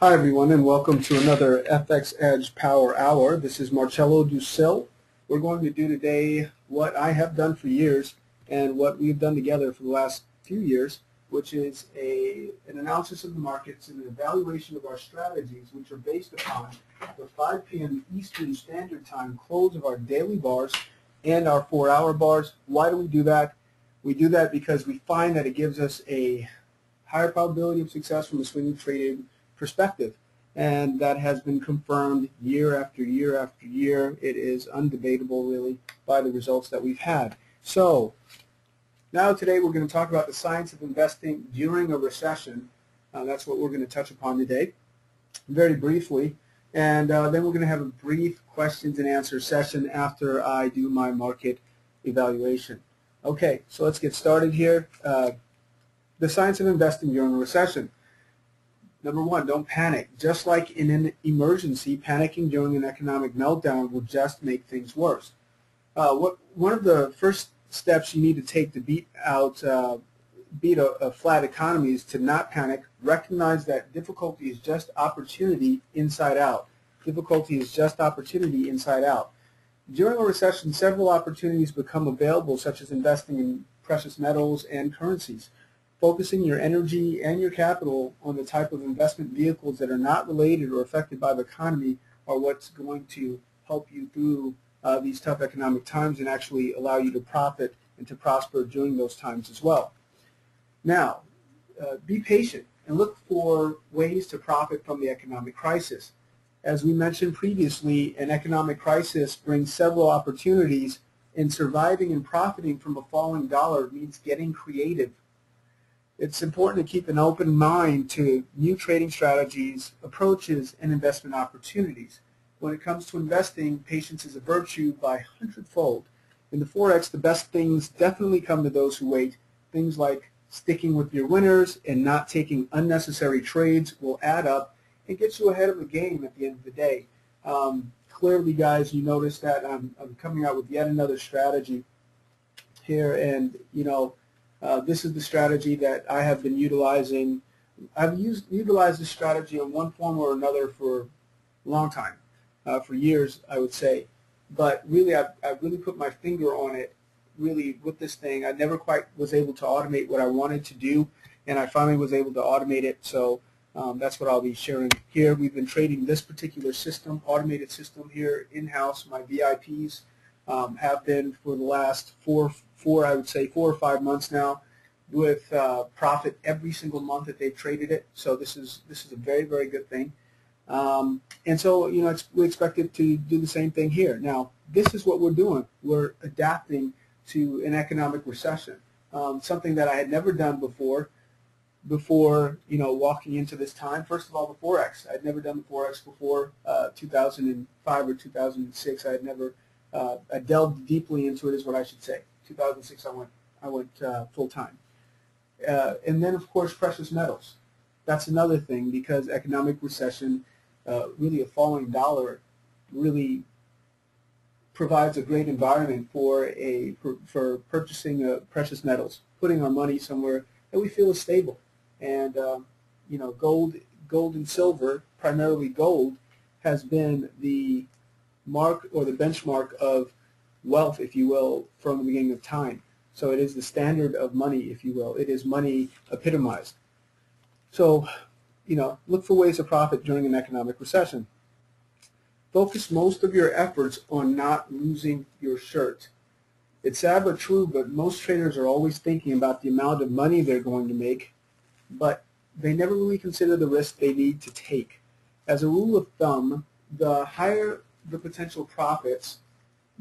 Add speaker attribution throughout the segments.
Speaker 1: Hi everyone, and welcome to another FX Edge Power Hour. This is Marcello Ducil. We're going to do today what I have done for years and what we've done together for the last few years, which is an analysis of the markets and an evaluation of our strategies, which are based upon the 5 p.m. Eastern Standard Time close of our daily bars and our 4-hour bars. Why do we do that? We do that because we find that it gives us a higher probability of success from a swing trading perspective, and that has been confirmed year after year after year. It is undebatable, really, by the results that we've had. So now today we're going to talk about the science of investing during a recession. That's what we're going to touch upon today, very briefly, and then we're going to have a brief questions and answer session after I do my market evaluation. Okay, so let's get started here. The science of investing during a recession. Number one, don't panic. Just like in an emergency, panicking during an economic meltdown will just make things worse. One of the first steps you need to take to beat a flat economy is to not panic. Recognize that difficulty is just opportunity inside out. Difficulty is just opportunity inside out. During a recession, several opportunities become available, such as investing in precious metals and currencies. Focusing your energy and your capital on the type of investment vehicles that are not related or affected by the economy are what's going to help you through these tough economic times and actually allow you to profit and to prosper during those times as well. Now, be patient and look for ways to profit from the economic crisis. As we mentioned previously, an economic crisis brings several opportunities, and surviving and profiting from a falling dollar means getting creative. It's important to keep an open mind to new trading strategies, approaches, and investment opportunities. When it comes to investing, patience is a virtue by 100-fold. In the Forex, the best things definitely come to those who wait. Things like sticking with your winners and not taking unnecessary trades will add up and get you ahead of the game at the end of the day. Clearly, guys, you notice that I'm coming out with yet another strategy here, and this is the strategy that I have been utilizing. I've utilized this strategy in one form or another for a long time, for years, I would say. But really, I've really put my finger on it, really, with this thing. I never quite was able to automate what I wanted to do, and I finally was able to automate it. So that's what I'll be sharing here. We've been trading this particular system, automated system here in-house. My VIPs have been for the last I would say 4 or 5 months now, with profit every single month that they've traded it. So this is a very, very good thing. And so we expect it to do the same thing here. Now, this is what we're doing. We're adapting to an economic recession, something that I had never done before walking into this time. First of all, the Forex. I'd never done the Forex before 2005 or 2006. I had never I delved deeply into it, is what I should say. 2006, I went full time, and then of course precious metals. That's another thing, because economic recession, really a falling dollar, really provides a great environment for purchasing precious metals, putting our money somewhere that we feel is stable, and gold and silver, primarily gold, has been the mark or the benchmark of wealth, if you will, from the beginning of time. So it is the standard of money, if you will. It is money epitomized. So, look for ways to profit during an economic recession. Focus most of your efforts on not losing your shirt. It's sad but true, but most traders are always thinking about the amount of money they're going to make, but they never really consider the risk they need to take. As a rule of thumb, the higher the potential profits,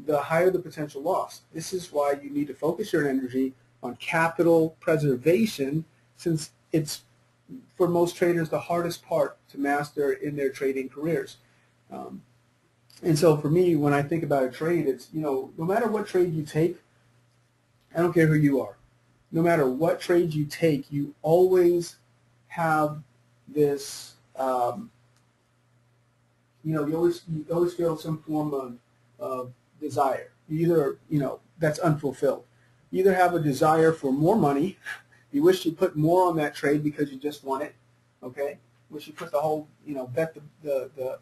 Speaker 1: the higher the potential loss. This is why you need to focus your energy on capital preservation, since it's, for most traders, the hardest part to master in their trading careers. And so for me, when I think about a trade, it's, no matter what trade you take, I don't care who you are, no matter what trade you take, you always have this, you always feel some form of desire. You either, that's unfulfilled. You either have a desire for more money, you wish you put more on that trade because you just want it, okay? wish you put the whole, bet the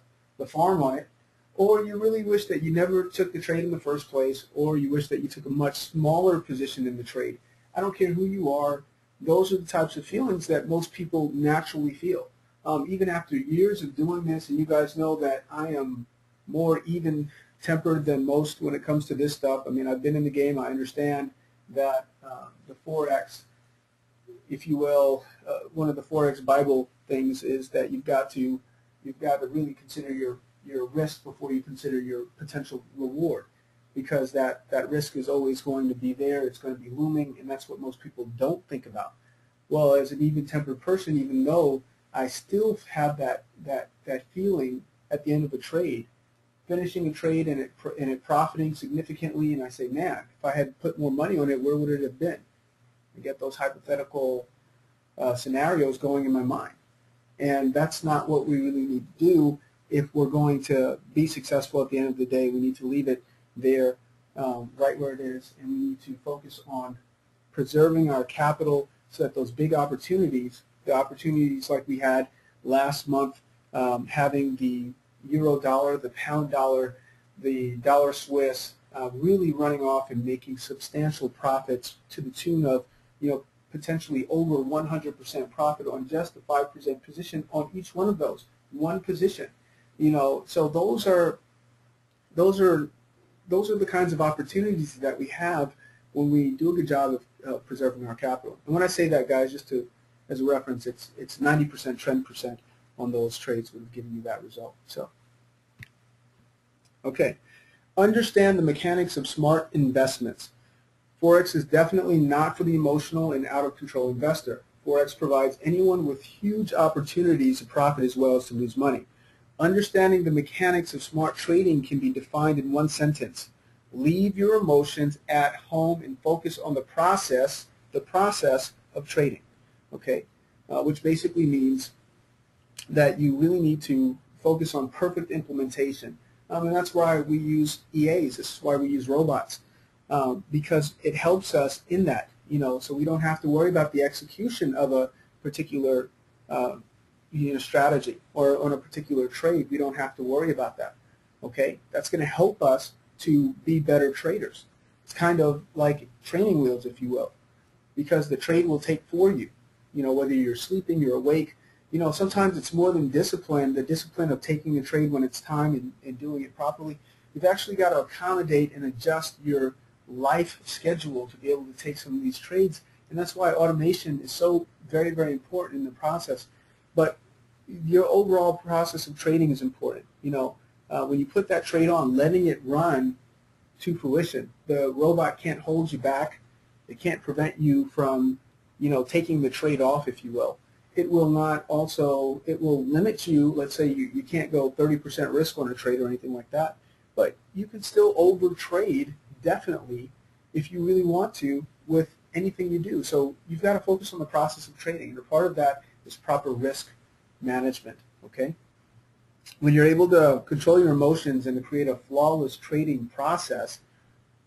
Speaker 1: farm on it, or you really wish that you never took the trade in the first place, or you wish that you took a much smaller position in the trade. I don't care who you are. Those are the types of feelings that most people naturally feel. Even after years of doing this, and you guys know that I am more even-tempered than most when it comes to this stuff. I mean, I've been in the game. I understand that the Forex, if you will, one of the Forex Bible things is that you've got to really consider your risk before you consider your potential reward, because that risk is always going to be there. It's going to be looming, and that's what most people don't think about. Well, as an even-tempered person, even though I still have that feeling at the end of a trade, finishing a trade and it profiting significantly, and I say, man, if I had put more money on it, where would it have been? I get those hypothetical scenarios going in my mind. And that's not what we really need to do. If we're going to be successful at the end of the day, we need to leave it there, right where it is, and we need to focus on preserving our capital so that those big opportunities, the opportunities like we had last month, having the euro dollar, the pound dollar, the dollar Swiss, really running off and making substantial profits to the tune of, potentially over 100% profit on just the 5% position on each one of those, one position. So those are the kinds of opportunities that we have when we do a good job of preserving our capital. And when I say that, guys, as a reference, it's 90% trend percent on those trades would have given you that result. So, okay, understand the mechanics of smart investments. Forex is definitely not for the emotional and out-of-control investor. Forex provides anyone with huge opportunities to profit as well as to lose money. Understanding the mechanics of smart trading can be defined in one sentence. Leave your emotions at home and focus on the process of trading, okay? Which basically means that you really need to focus on perfect implementation. And that's why we use EAs. This is why we use robots. Because it helps us in that, so we don't have to worry about the execution of a particular strategy or on a particular trade. We don't have to worry about that, okay? That's going to help us to be better traders. It's kind of like training wheels, if you will, because the trade will take for you, whether you're sleeping, you're awake. Sometimes it's more than discipline, the discipline of taking a trade when it's time and doing it properly. You've actually got to accommodate and adjust your life schedule to be able to take some of these trades, and that's why automation is so very, very important in the process. But your overall process of trading is important. When you put that trade on, letting it run to fruition, the robot can't hold you back. It can't prevent you from, taking the trade off, if you will. It will not also, it will limit you. Let's say you can't go 30% risk on a trade or anything like that, but you can still overtrade definitely if you really want to with anything you do. So you've got to focus on the process of trading, and a part of that is proper risk management, okay? When you're able to control your emotions and to create a flawless trading process,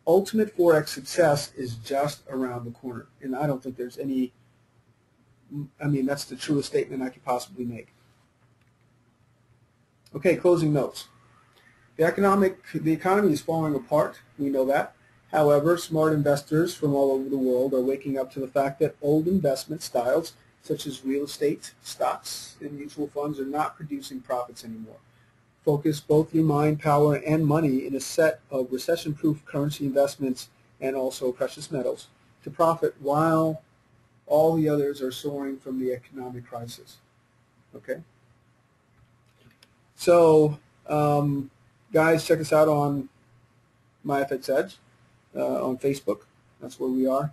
Speaker 1: ultimate Forex success is just around the corner. And I don't think there's any, that's the truest statement I could possibly make. Okay, closing notes. The economy is falling apart. We know that. However, smart investors from all over the world are waking up to the fact that old investment styles, such as real estate, stocks, and mutual funds, are not producing profits anymore. Focus both your mind, power, and money in a set of recession-proof currency investments and also precious metals to profit while all the others are soaring from the economic crisis. Okay? So, guys, check us out on MyFX Edge on Facebook. That's where we are.